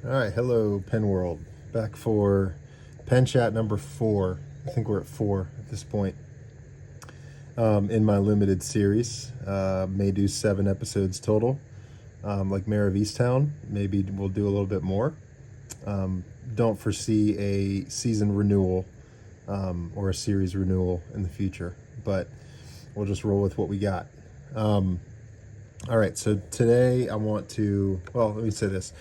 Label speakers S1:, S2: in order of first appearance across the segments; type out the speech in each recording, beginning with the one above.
S1: All right, hello Pen World. Back for Pen Chat number 4. I think we're at 4 at this point in my limited series. May do 7 episodes total. Like Mayor of Easttown, maybe we'll do a little bit more. Don't foresee a season renewal or a series renewal in the future, but we'll just roll with what we got. All right, so today I want to, well, let me say this.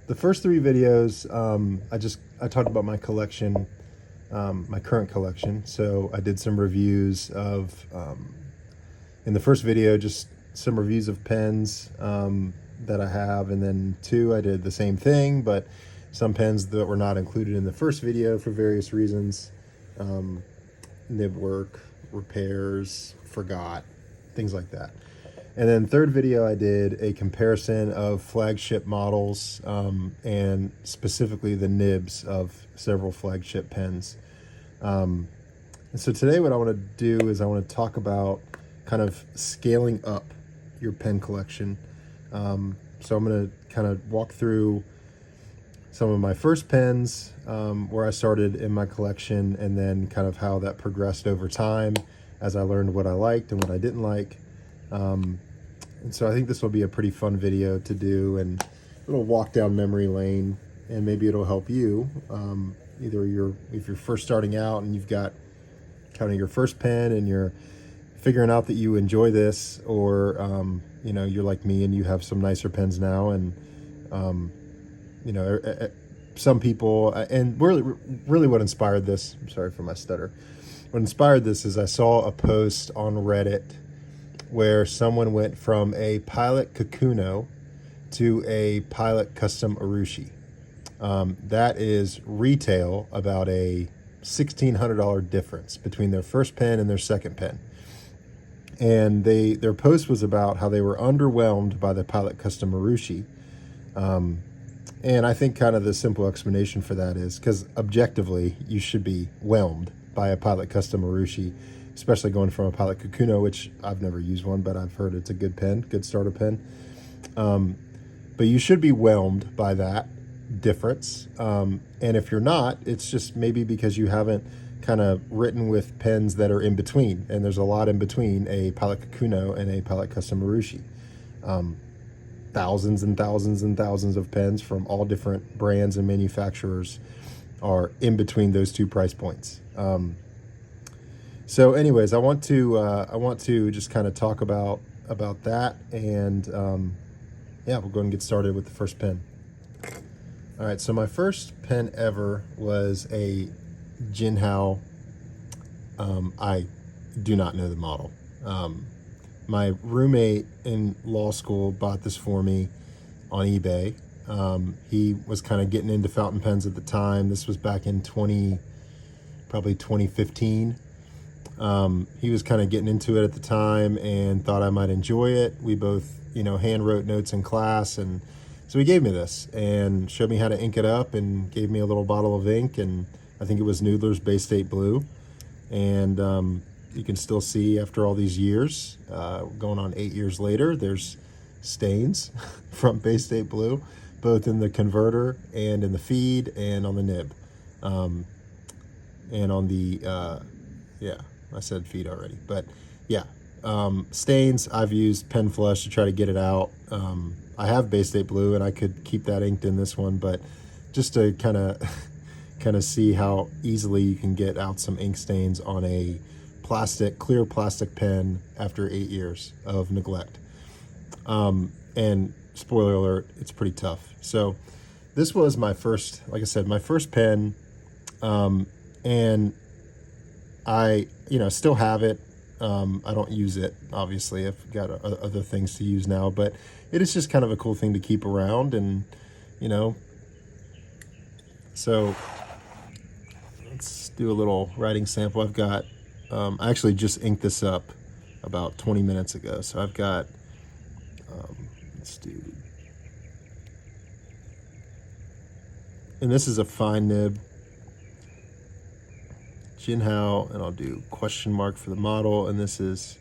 S1: The first 3 videos, I talked about my collection, my current collection. So I did some reviews of, in the first video, just some reviews of pens that I have. And then 2, I did the same thing, but some pens that were not included in the first video for various reasons. Nib work, repairs, forgot, things like that. And then 3rd video, I did a comparison of flagship models and specifically the nibs of several flagship pens. And so today what I want to do is I want to talk about kind of scaling up your pen collection. So I'm going to kind of walk through some of my first pens, where I started in my collection, and then kind of how that progressed over time as I learned what I liked and what I didn't like. And so I think this will be a pretty fun video to do, and it'll walk down memory lane, and maybe it'll help you. Either if you're first starting out and you've got kind of your first pen and you're figuring out that you enjoy this, or you're like me and you have some nicer pens now, and some people, and really what inspired this, I'm sorry for my stutter, what inspired this is I saw a post on Reddit where someone went from a Pilot Kakuno to a Pilot Custom Urushi. That is retail about a $1,600 difference between their first pen and their second pen. And their post was about how they were underwhelmed by the Pilot Custom Urushi. And I think kind of the simple explanation for that is because objectively you should be whelmed by a Pilot Custom Urushi, especially going from a Pilot Kakuno, which I've never used one, but I've heard it's a good pen, good starter pen. But you should be whelmed by that difference. And if you're not, it's just maybe because you haven't kind of written with pens that are in between. And there's a lot in between a Pilot Kakuno and a Pilot Custom Urushi. Thousands and thousands and thousands of pens from all different brands and manufacturers are in between those 2 price points. So anyways, I want to just kind of talk about that, and we'll go and get started with the first pen. All right, so my first pen ever was a Jinhao. I do not know the model. My roommate in law school bought this for me on eBay. He was kind of getting into fountain pens at the time. This was back in probably 2015. He was kind of getting into it at the time and thought I might enjoy it. We both, hand wrote notes in class, and so he gave me this and showed me how to ink it up and gave me a little bottle of ink, and I think it was Noodler's Bay State Blue. And you can still see after all these years, going on 8 years later, there's stains from Bay State Blue, both in the converter and in the feed and on the nib. And on the, I said feed already, but yeah. Stains, I've used Pen Flush to try to get it out. I have Bay State Blue, and I could keep that inked in this one, but just to kind of see how easily you can get out some ink stains on a clear plastic pen after 8 years of neglect. And spoiler alert, it's pretty tough. So this was my first, like I said, my first pen, and I, still have it. I don't use it, obviously. I've got other things to use now, but it is just kind of a cool thing to keep around. And, so let's do a little writing sample. I've got, I actually just inked this up about 20 minutes ago. So I've got, let's do, and this is a fine nib, Jinhao, and I'll do question mark for the model, and this is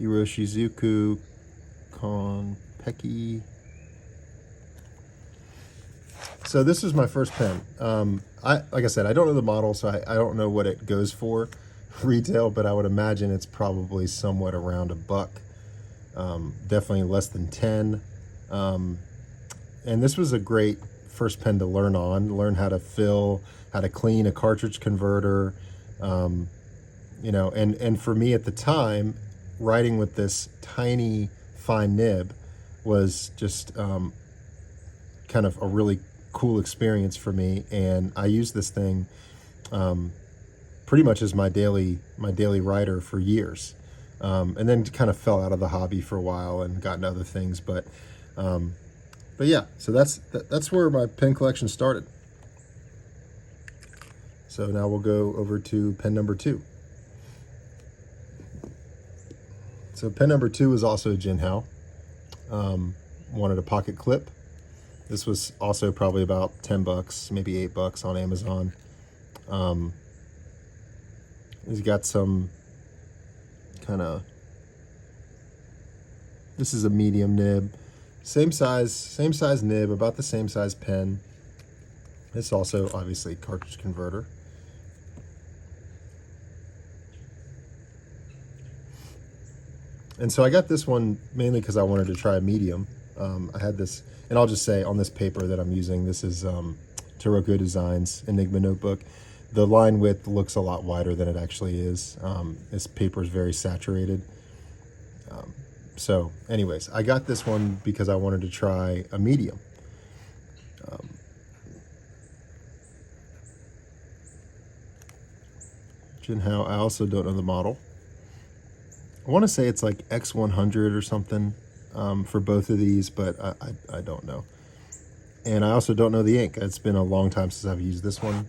S1: Hiroshizuku Konpeki. So this is my first pen. Like I said, I don't know the model, so I don't know what it goes for retail, but I would imagine it's probably somewhat around $1. Definitely less than 10. And this was a great first pen to learn how to fill, how to clean a cartridge converter. You know, and for me at the time, writing with this tiny fine nib was just kind of a really cool experience for me, and I used this thing pretty much as my daily writer for years, and then kind of fell out of the hobby for a while and got into other things, but yeah, so that's where my pen collection started. So now we'll go over to pen number 2. So pen number 2 is also a Jinhao. Wanted a pocket clip. This was also probably about $10, maybe $8 on Amazon. He's got some kind of, this is a medium nib, same size nib, about the same size pen. It's also obviously cartridge converter. And so I got this one mainly because I wanted to try a medium. I had this, and I'll just say on this paper that I'm using, this is Taroko Designs Enigma notebook. The line width looks a lot wider than it actually is. This paper is very saturated. So anyways, I got this one because I wanted to try a medium. Jinhao, I also don't know the model. I want to say it's like X100 or something for both of these, but I don't know. And I also don't know the ink. It's been a long time since I've used this one.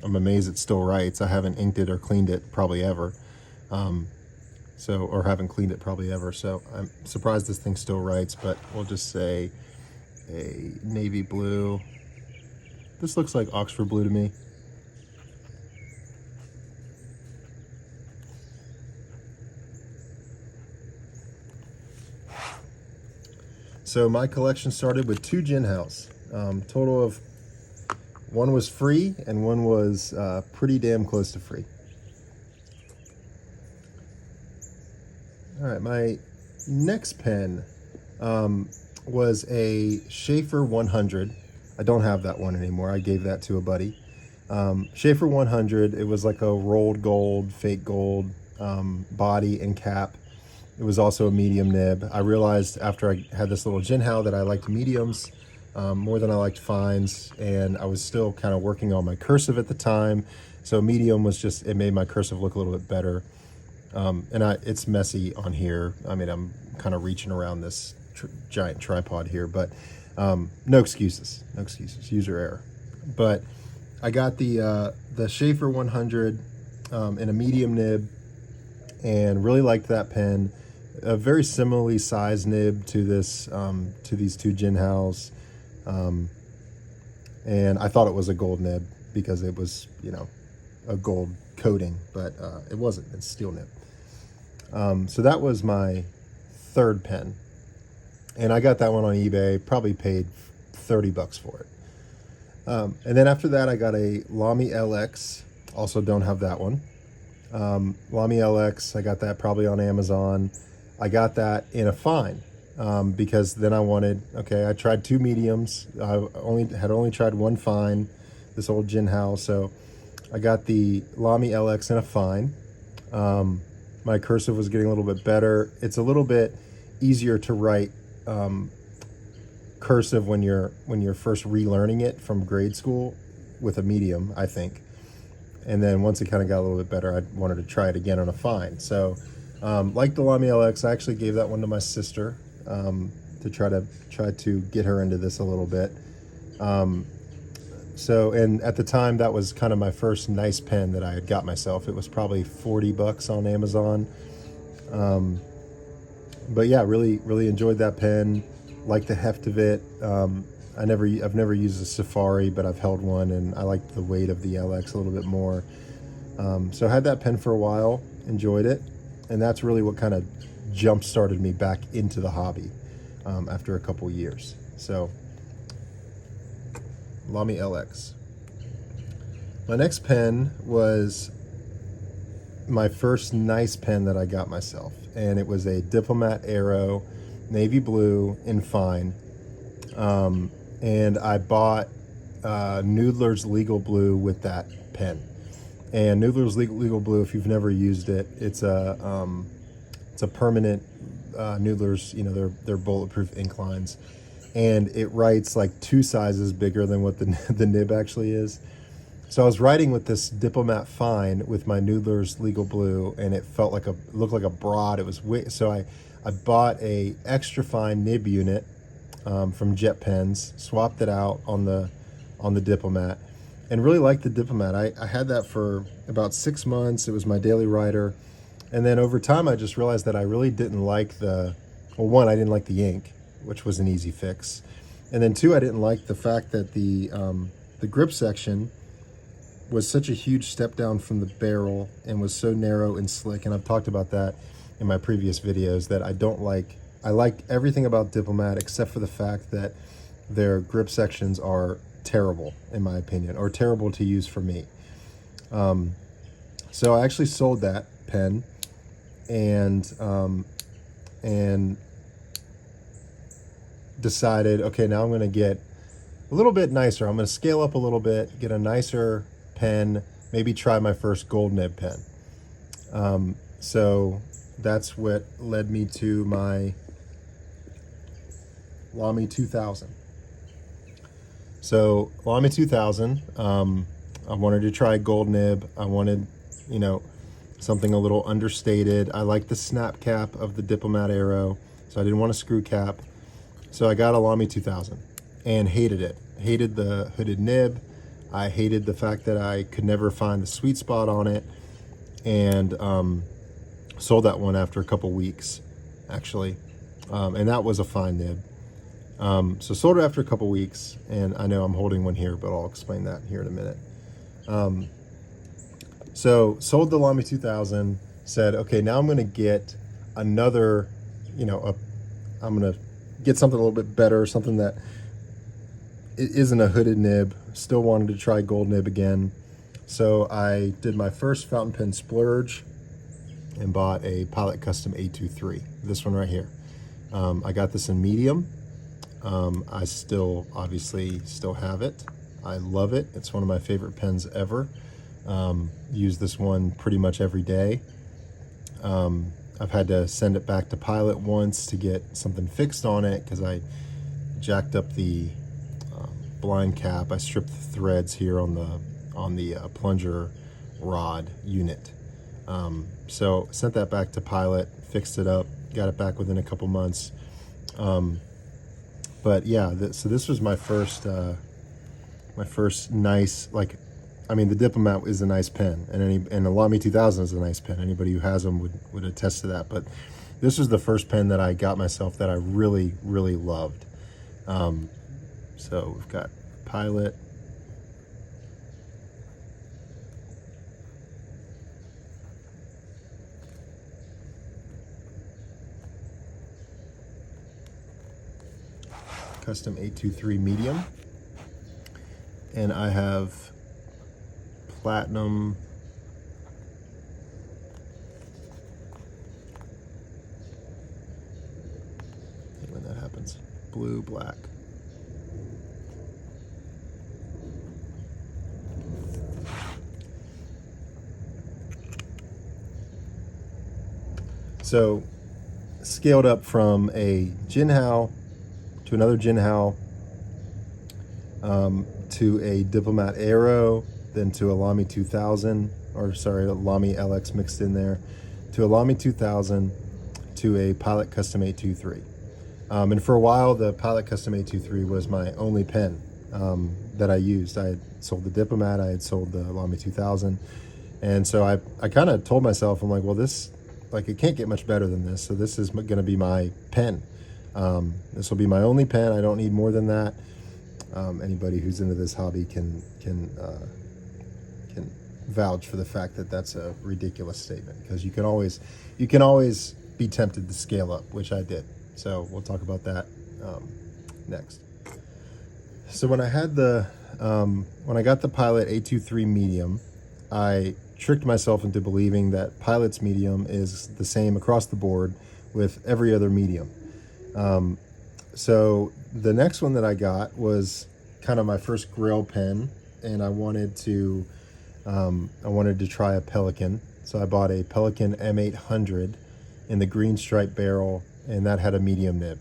S1: I'm amazed it still writes. I haven't inked it or cleaned it probably ever. Or haven't cleaned it probably ever. So I'm surprised this thing still writes, but we'll just say a navy blue. This looks like Oxford blue to me. So my collection started with 2 Jinhaos. Total of, one was free and one was pretty damn close to free. All right, my next pen was a Sheaffer 100. I don't have that one anymore. I gave that to a buddy. Sheaffer 100, it was like a rolled gold, fake gold body and cap. It was also a medium nib. I realized after I had this little Jinhao that I liked mediums more than I liked fines, and I was still kind of working on my cursive at the time. So medium was just, it made my cursive look a little bit better. It's messy on here. I mean, I'm kind of reaching around this giant tripod here, but no excuses, user error. But I got the Sheaffer 100 in a medium nib and really liked that pen. A very similarly sized nib to this, to these 2 Jinhaos. And I thought it was a gold nib because it was, you know, a gold coating, but it wasn't. It's steel nib. So that was my 3rd pen, and I got that one on eBay. Probably paid $30 for it. And then after that, I got a Lamy LX. Also, don't have that one. Lamy LX. I got that probably on Amazon. I got that in a fine because then I wanted. Okay, I tried 2 mediums. I had only tried 1 fine. This old Jinhao. So I got the Lamy LX in a fine. My cursive was getting a little bit better. It's a little bit easier to write cursive when you're first relearning it from grade school with a medium, I think. And then once it kind of got a little bit better, I wanted to try it again on a fine. So like the Lamy LX, I actually gave that one to my sister to try to get her into this a little bit. And at the time, that was kind of my first nice pen that I had got myself. It was probably $40 on Amazon. But yeah, really enjoyed that pen. Liked the heft of it. I've never used a Safari, but I've held one, and I liked the weight of the LX a little bit more. So I had that pen for a while, enjoyed it, and that's really what kind of jump started me back into the hobby after a couple years. So Lamy LX. My next pen was my first nice pen that I got myself, and it was a Diplomat Aero navy blue in fine, and I bought Noodler's Legal Blue with that pen. And Noodler's Legal Blue, if you've never used it, it's a permanent Noodler's, you know, they're bulletproof ink lines, and it writes like 2 sizes bigger than what the nib actually is. So I was writing with this Diplomat Fine with my Noodler's Legal Blue, and it looked like a broad. It was so I bought a extra fine nib unit from Jet Pens, swapped it out on the Diplomat, and really liked the Diplomat. I had that for about 6 months. It was my daily writer, and then over time I just realized that I really didn't like one, I didn't like the ink, which was an easy fix, and then 2, I didn't like the fact that the grip section was such a huge step down from the barrel and was so narrow and slick. And I've talked about that in my previous videos, that I like everything about Diplomat except for the fact that their grip sections are terrible, in my opinion, or terrible to use for me. So I actually sold that pen and decided, okay, now I'm going to get a little bit nicer. I'm going to scale up a little bit, get a nicer pen, maybe try my first gold nib pen. So that's what led me to my Lamy 2000. So Lamy 2000, I wanted to try gold nib. I wanted, you know, something a little understated. I like the snap cap of the Diplomat Aero, so I didn't want a screw cap. So I got a Lamy 2000 and hated it. Hated the hooded nib. I hated the fact that I could never find the sweet spot on it, and sold that one after a couple weeks, actually. And that was a fine nib. So sold it after a couple weeks, and I know I'm holding one here, but I'll explain that here in a minute. So sold the Lamy 2000, said, okay, now I'm gonna get another, you know, I'm gonna get something a little bit better, something that it isn't a hooded nib. Still wanted to try gold nib again. So I did my first fountain pen splurge and bought a Pilot Custom A23, this one right here. I got this in medium. I obviously still have it. I love it. It's one of my favorite pens ever. Use this one pretty much every day. I've had to send it back to Pilot once to get something fixed on it because I jacked up the blind cap. I stripped the threads here on the plunger rod unit. So sent that back to Pilot, fixed it up, got it back within a couple months. But yeah, so this was my first nice, like, I mean, the Diplomat is a nice pen, and the Lamy 2000 is a nice pen. Anybody who has them would attest to that. But this was the first pen that I got myself that I really, really loved. So we've got Pilot. Custom 823 medium. And I have Platinum. I hate when that happens. Blue, black. So scaled up from a Jinhao to another Jinhao, to a Diplomat Aero, then to a Lamy 2000, or sorry, a Lamy LX mixed in there, to a Lamy 2000, to a Pilot Custom 823. And for a while, the Pilot Custom 823 was my only pen that I used. I had sold the Diplomat, I had sold the Lamy 2000, and so I kind of told myself, I'm like, well, this, like, it can't get much better than this, so this is going to be my pen. This will be my only pen. I don't need more than that. Anybody who's into this hobby can vouch for the fact that that's a ridiculous statement, because you can always be tempted to scale up, which I did. So we'll talk about that next. So when I had when I got the Pilot 823 medium, I tricked myself into believing that Pilot's medium is the same across the board with every other medium. So the next one that I got was kind of my first Grail pen, and I wanted to try a Pelican. So I bought a Pelican M800 in the green stripe barrel, and that had a medium nib.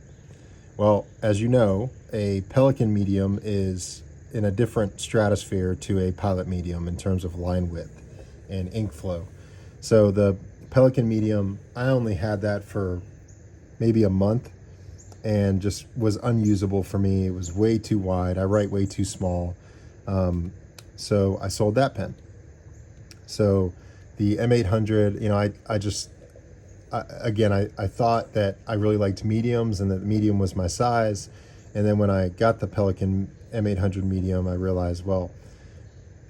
S1: Well, as you know, a Pelican medium is in a different stratosphere to a Pilot medium in terms of line width and ink flow. So the Pelican medium, I only had that for maybe a month and just was unusable for me. It was way too wide. I write way too small. So I sold that pen. So the M800, you know, I thought that I really liked mediums and that the medium was my size. And then when I got the Pelican M800 medium, I realized, well,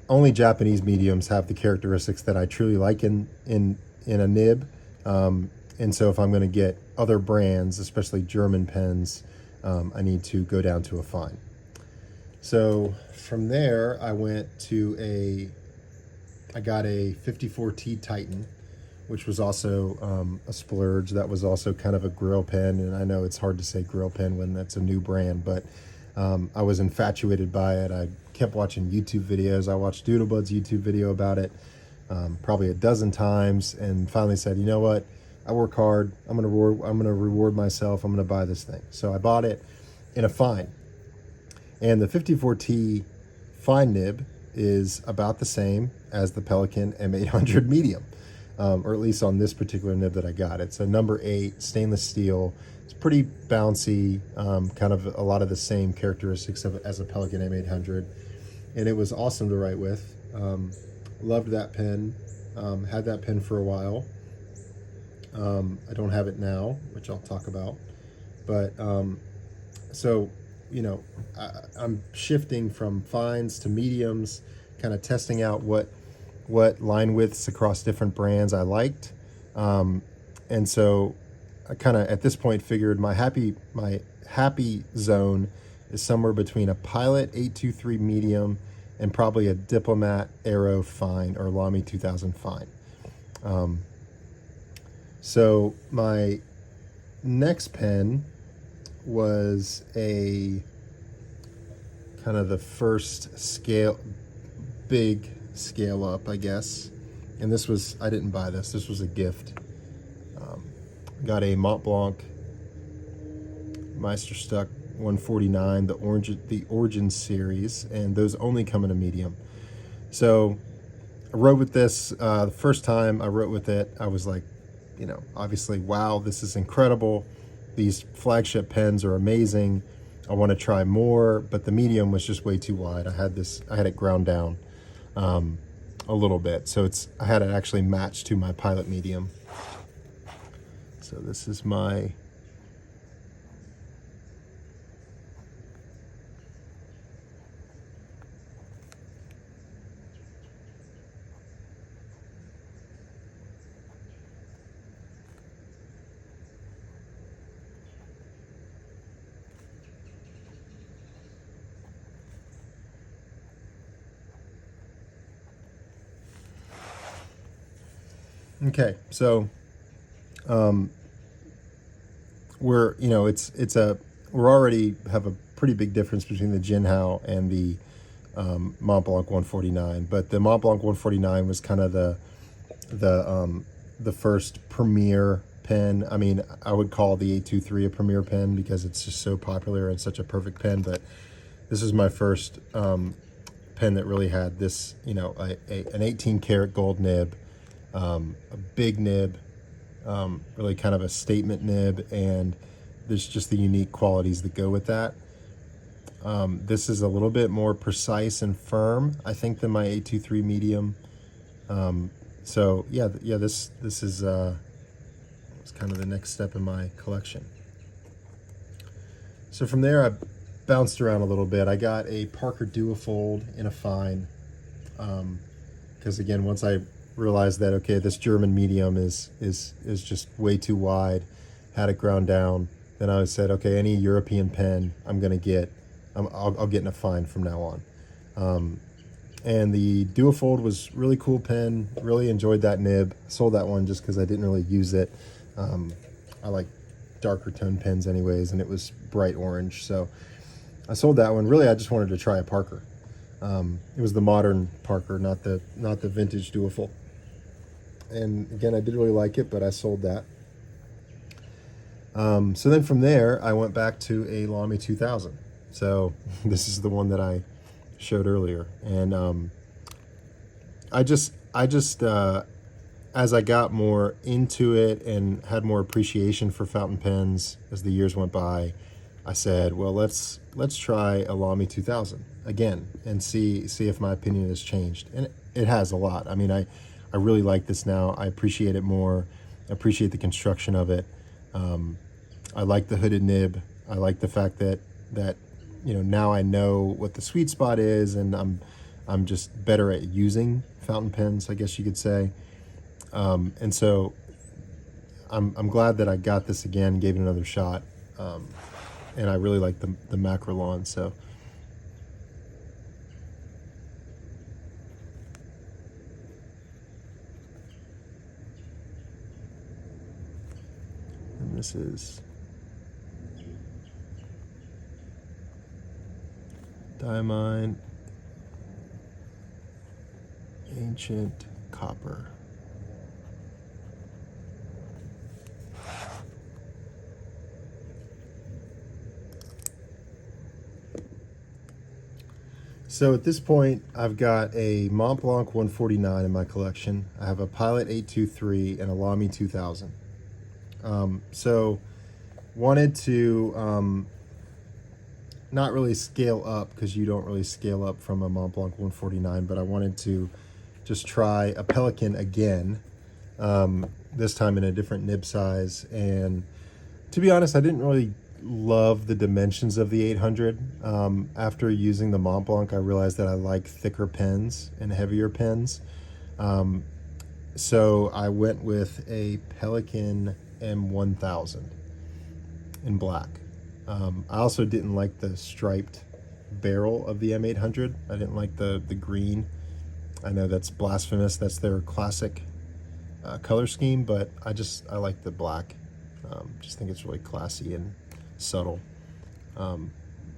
S1: only Japanese mediums have the characteristics that I truly like in a nib. And so if I'm going to get other brands, especially German pens, I need to go down to a fine. So from there, I got a 54T Titan, which was also a splurge. That was also kind of a Grail pen, and I know it's hard to say Grail pen when that's a new brand, but I was infatuated by it. I kept watching YouTube videos. I watched Doodlebud's YouTube video about it probably a dozen times, and finally said, you know what? I work hard. I'm gonna reward myself. I'm gonna buy this thing. So I bought it in a fine, and the 54T fine nib is about the same as the Pelican M800 medium, or at least on this particular nib that I got. It's a number 8 stainless steel. It's pretty bouncy, kind of a lot of the same characteristics as a Pelican M800, and it was awesome to write with. Loved that pen. Had that pen for a while. I don't have it now, which I'll talk about. But so, you know, I'm shifting from fines to mediums, kind of testing out what line widths across different brands I liked. And so I kind of at this point figured my happy zone is somewhere between a Pilot 823 medium and probably a Diplomat Aero fine or Lamy 2000 fine. So my next pen was a kind of the first big scale up, I guess. And this was, I didn't buy this. This was a gift. Got a Mont Blanc Meisterstuck 149, the Origin series, and those only come in a medium. So I wrote with this. The first time I wrote with it, I was like, you know, obviously, wow, this is incredible. These Flagship pens are amazing. I want to try more, but the medium was just way too wide. I had it ground down a little bit, so I had it actually matched to my Pilot medium. So this is my okay, so we're, you know, we're already have a pretty big difference between the Jinhao and the Mont Blanc 149, but the Mont Blanc 149 was kind of the first premier pen. I mean, I would call the 823 a premier pen because it's just so popular and such a perfect pen, but this is my first pen that really had this, you know, an 18 karat gold nib, a big nib, really kind of a statement nib, and there's just the unique qualities that go with that. This is a little bit more precise and firm, I think, than my 823 medium. So yeah, this is it's kind of the next step in my collection. So from there, I bounced around a little bit. I got a Parker Duofold in a fine, because again, once I realized that, okay, this German medium is just way too wide, had it ground down. Then I said, okay, any European pen I'm going to get, I'll get in a fine from now on. And the Duofold was really cool pen. Really enjoyed that nib. Sold that one just because I didn't really use it. I like darker tone pens anyways, and it was bright orange. So I sold that one. Really, I just wanted to try a Parker. It was the modern Parker, not the vintage Duofold. And again, I did really like it, but I sold that. So then from there, I went back to a Lamy 2000. So this is the one that I showed earlier. And I just as I got more into it and had more appreciation for fountain pens as the years went by, I said, well, let's try a Lamy 2000 again and see if my opinion has changed. And it has a lot. I mean, I really like this now. I appreciate it more. I appreciate the construction of it. I like the hooded nib. I like the fact that now I know what the sweet spot is, and I'm just better at using fountain pens, I guess you could say. And so I'm glad that I got this again, gave it another shot. And I really like the Macrolon. So and this is Diamine Ancient Copper. So at this point, I've got a Mont Blanc 149 in my collection. I have a Pilot 823 and a Lamy 2000. So wanted to not really scale up, because you don't really scale up from a Mont Blanc 149, but I wanted to just try a Pelican again, this time in a different nib size. And to be honest, I didn't really love the dimensions of the 800. After using the Mont Blanc, I realized that I like thicker pens and heavier pens. So I went with a Pelican M1000 in black. I also didn't like the striped barrel of the M800. I didn't like the green. I know that's blasphemous. That's their classic color scheme, but I like the black. Just think it's really classy and subtle.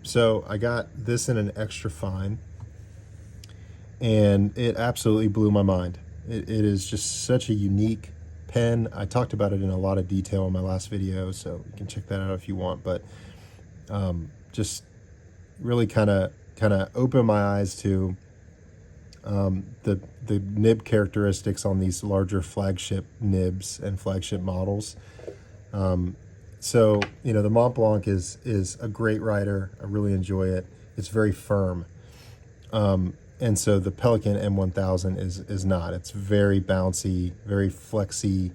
S1: So I got this in an extra fine, and it absolutely blew my mind. It is just such a unique pen. I talked about it in a lot of detail in my last video, so you can check that out if you want. But just really kind of opened my eyes to the nib characteristics on these larger flagship nibs and flagship models. So the Mont Blanc is a great writer. I really enjoy it. It's very firm. And so the Pelican M1000 is not. It's very bouncy, very flexy,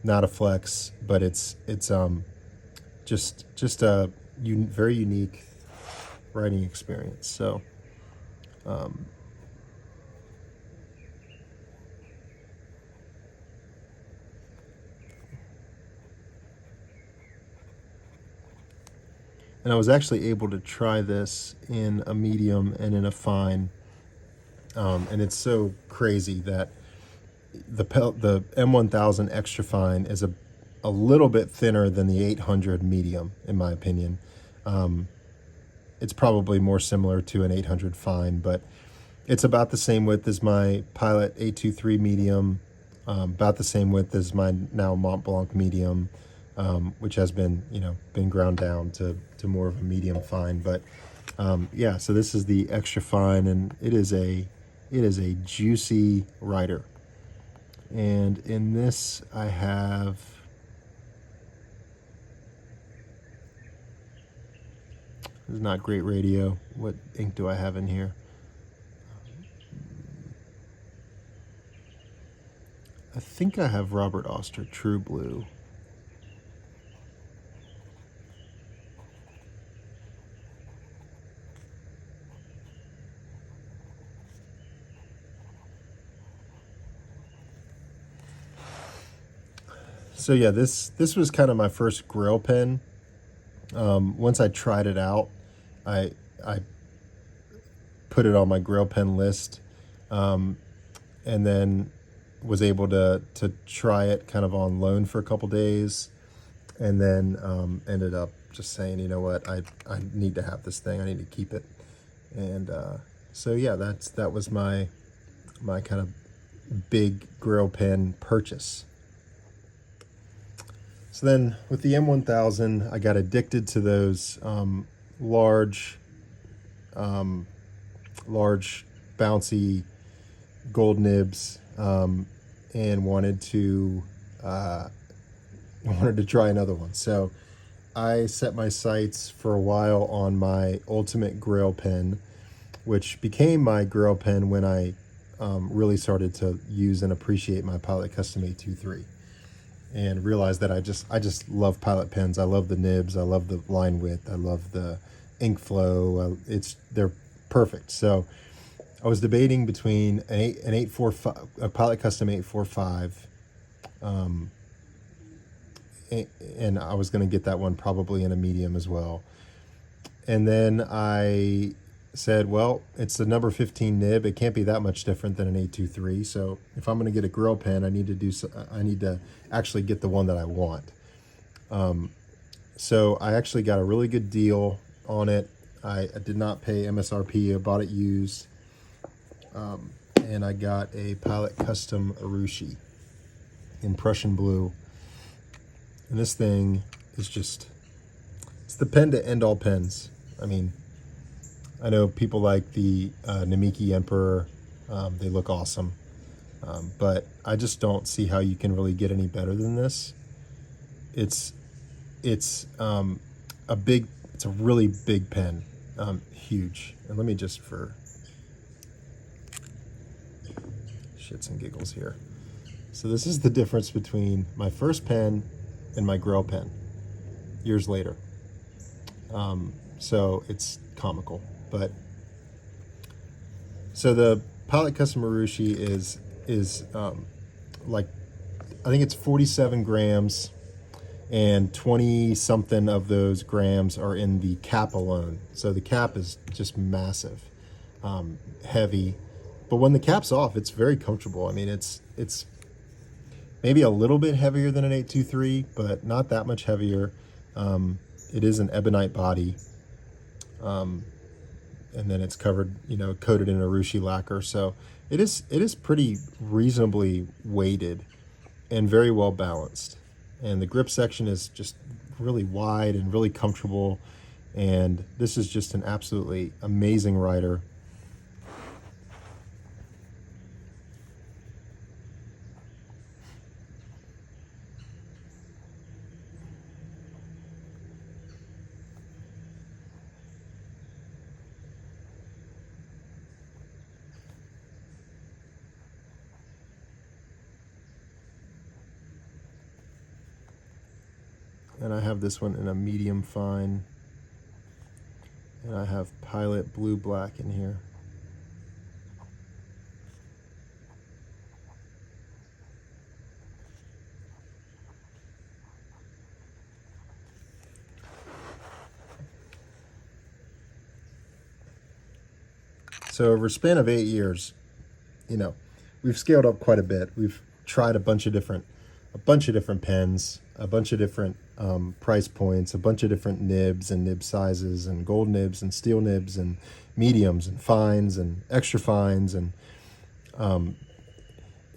S1: not a flex, but it's just a very unique writing experience. So and I was actually able to try this in a medium and in a fine. And it's so crazy that the M1000 extra fine is a little bit thinner than the 800 medium, in my opinion. It's probably more similar to an 800 fine, but it's about the same width as my Pilot 823 medium, about the same width as my now Mont Blanc medium, which has been ground down to more of a medium fine. But yeah, so this is the extra fine, and it is a juicy writer. And in this I have this is not great radio. What ink do I have in here? I think I have Robert Oster True Blue. So yeah, this was kind of my first Grail pen. Once I tried it out, I put it on my Grail pen list, and then was able to try it kind of on loan for a couple days, and then ended up just saying, you know what, I need to have this thing. I need to keep it. And so yeah, that was my kind of big Grail pen purchase. So then with the M1000, I got addicted to those large bouncy gold nibs, and wanted to try another one. So I set my sights for a while on my ultimate Grail pen, which became my Grail pen when I really started to use and appreciate my Pilot Custom 823, and realized that I just love Pilot pens. I love the nibs. I love the line width. I love the ink flow. They're perfect. So I was debating between an 845, a Pilot Custom 845, and I was going to get that one probably in a medium as well. And then I said, well, it's the number 15 nib. It can't be that much different than an 823. So if I'm going to get a Grail pen, I need to actually get the one that I want. So I actually got a really good deal on it. I did not pay MSRP. I bought it used. And I got a Pilot Custom Urushi in Prussian blue. And this thing is it's the pen to end all pens. I mean, I know people like the Namiki Emperor. They look awesome. But I just don't see how you can really get any better than this. It's a really big pen, huge. And let me just, for shits and giggles here. So this is the difference between my first pen and my Grail pen years later. So it's comical, but so the Pilot Custom Urushi is like, I think it's 47 grams, and 20 something of those grams are in the cap alone. So the cap is just massive, heavy, but when the cap's off, it's very comfortable. I mean, it's maybe a little bit heavier than an 823, but not that much heavier. It is an ebonite body, and then it's covered, coated in Urushi lacquer. So it is pretty reasonably weighted and very well balanced. And the grip section is just really wide and really comfortable. And this is just an absolutely amazing writer. And I have this one in a medium fine. And I have Pilot Blue Black in here. So over a span of 8 years, we've scaled up quite a bit. We've tried a bunch of different pens, a bunch of different price points, a bunch of different nibs and nib sizes, and gold nibs and steel nibs and mediums and fines and extra fines. And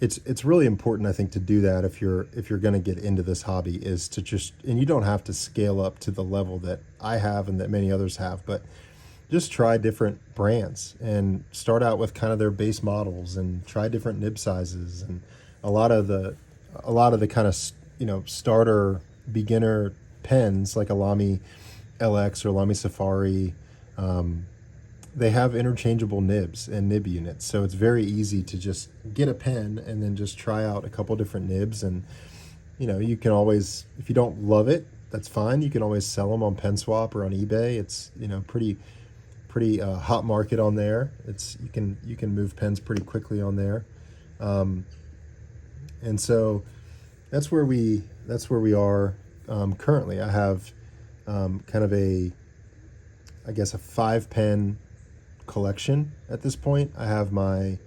S1: it's really important, I think, to do that if you're going to get into this hobby, is to just, and you don't have to scale up to the level that I have and that many others have, but just try different brands and start out with kind of their base models and try different nib sizes. And a lot of the kind of starter beginner pens like a Lamy LX or Lamy Safari, they have interchangeable nibs and nib units, so it's very easy to just get a pen and then just try out a couple different nibs. And you can always, if you don't love it, that's fine, you can always sell them on PenSwap or on eBay. It's pretty hot market on there. You can move pens pretty quickly on there. And so that's where we that's where we are currently. I have kind of a 5-pen collection at this point. I have my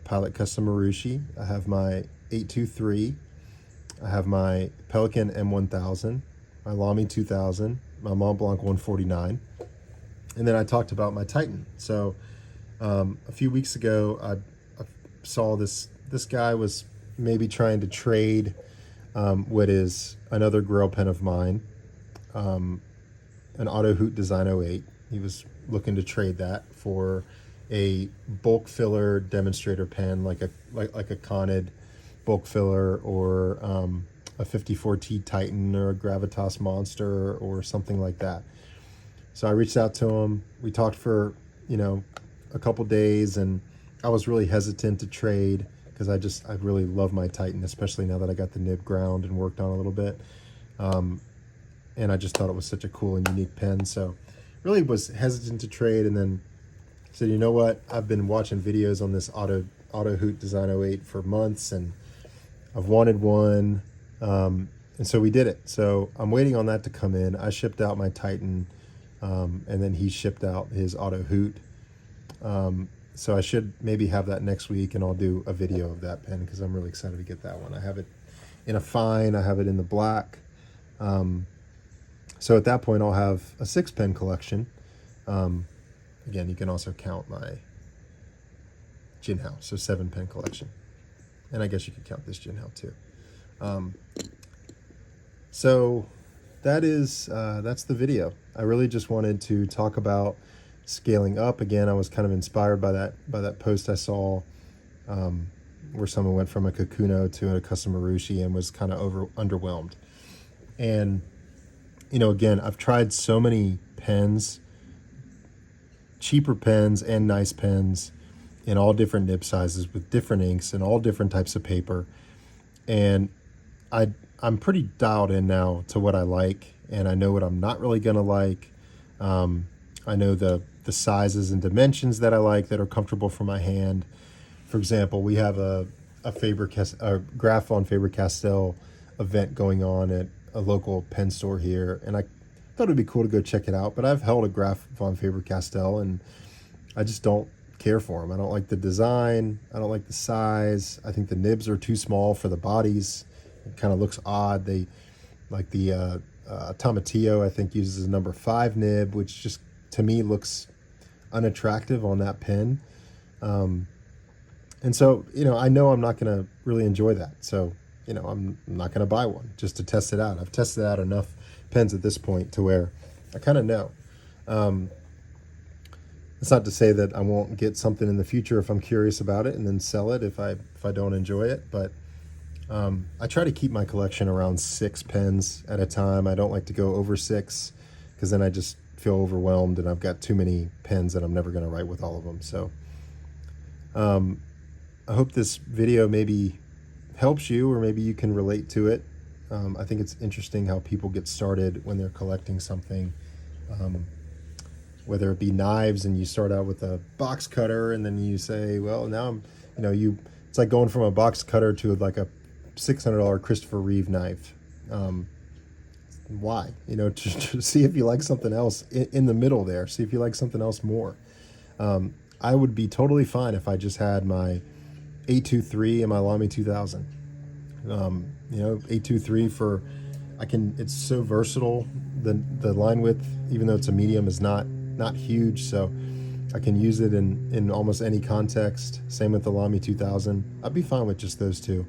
S1: Pilot Custom Marushi. I have my 823. I have my Pelican M1000, my Lamy 2000, my Mont Blanc 149, and then I talked about my Titan. So a few weeks ago, I saw this guy was maybe trying to trade what is another Grail pen of mine, an Auto Hoot Design 08. He was looking to trade that for a bulk filler demonstrator pen, like a Conid bulk filler, or a 54T Titan, or a Gravitas Monster, or something like that. So I reached out to him. We talked for a couple days, and I was really hesitant to trade because I really love my Titan, especially now that I got the nib ground and worked on a little bit. And I just thought it was such a cool and unique pen. So really was hesitant to trade, and then said, you know what? I've been watching videos on this Auto Hoot Design 08 for months, and I've wanted one. And so we did it. So I'm waiting on that to come in. I shipped out my Titan, and then he shipped out his Auto Hoot. So I should maybe have that next week, and I'll do a video of that pen because I'm really excited to get that one. I have it in a fine, I have it in the black. So at that point, I'll have a 6-pen collection. Again, you can also count my Jinhao, so 7-pen collection. And I guess you could count this Jinhao too. So that's the video. I really just wanted to talk about scaling up. Again, I was kind of inspired by that post I saw where someone went from a Kakuno to a Custom Marushi and was kind of underwhelmed. And again, I've tried so many pens, cheaper pens and nice pens in all different nib sizes with different inks and all different types of paper. And I'm pretty dialed in now to what I like, and I know what I'm not really gonna like. I know the sizes and dimensions that I like that are comfortable for my hand. For example, we have a Graf von Faber-Castell event going on at a local pen store here, and I thought it'd be cool to go check it out. But I've held a Graf von Faber-Castell, and I just don't care for them. I don't like the design. I don't like the size. I think the nibs are too small for the bodies. It kind of looks odd. They like the Tomatillo, I think, uses a number 5 nib, which just to me looks unattractive on that pen. And so, I know I'm not going to really enjoy that. So, I'm not going to buy one just to test it out. I've tested out enough pens at this point to where I kind of know. It's not to say that I won't get something in the future if I'm curious about it and then sell it if I don't enjoy it. But I try to keep my collection around 6 pens at a time. I don't like to go over 6 because then I just feel overwhelmed and I've got too many pens that I'm never going to write with all of them. So I hope this video maybe helps you, or maybe you can relate to it. I think it's interesting how people get started when they're collecting something, whether it be knives and you start out with a box cutter and then you say, well, now I'm, it's like going from a box cutter to like a $600 Christopher Reeve knife. Why? To see if you like something else in the middle there. See if you like something else more. I would be totally fine if I just had my 823 and my Lamy 2000. 823 it's so versatile. The line width, even though it's a medium, is not huge, so I can use it in almost any context. Same with the Lamy 2000. I'd be fine with just those two.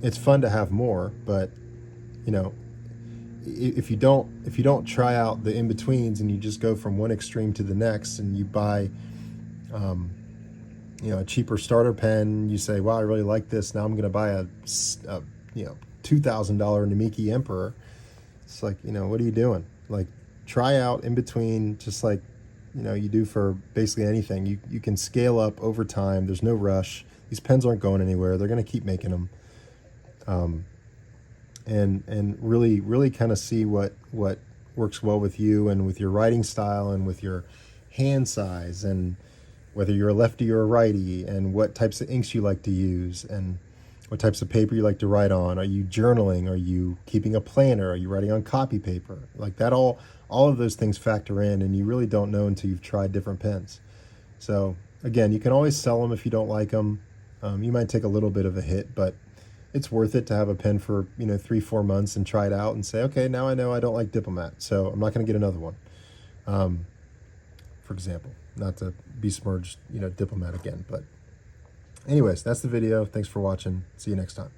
S1: It's fun to have more, but if you don't try out the in-betweens and you just go from one extreme to the next and you buy a cheaper starter pen, you say, wow, I really like this, now I'm going to buy a $2,000 Namiki Emperor. It's like, what are you doing? Like, try out in between, just like you do for basically anything. You can scale up over time. There's no rush. These pens aren't going anywhere. They're going to keep making them. And really kind of see what works well with you and with your writing style and with your hand size, and whether you're a lefty or a righty, and what types of inks you like to use, and what types of paper you like to write on. Are you journaling? Are you keeping a planner? Are you writing on copy paper? Like that, all of those things factor in, and you really don't know until you've tried different pens. So again, you can always sell them if you don't like them. You might take a little bit of a hit, but it's worth it to have a pen for 3-4 months and try it out and say, okay, now I know I don't like Diplomat, so I'm not going to get another one. For example, not to besmirch Diplomat again, but anyways, that's the video. Thanks for watching. See you next time.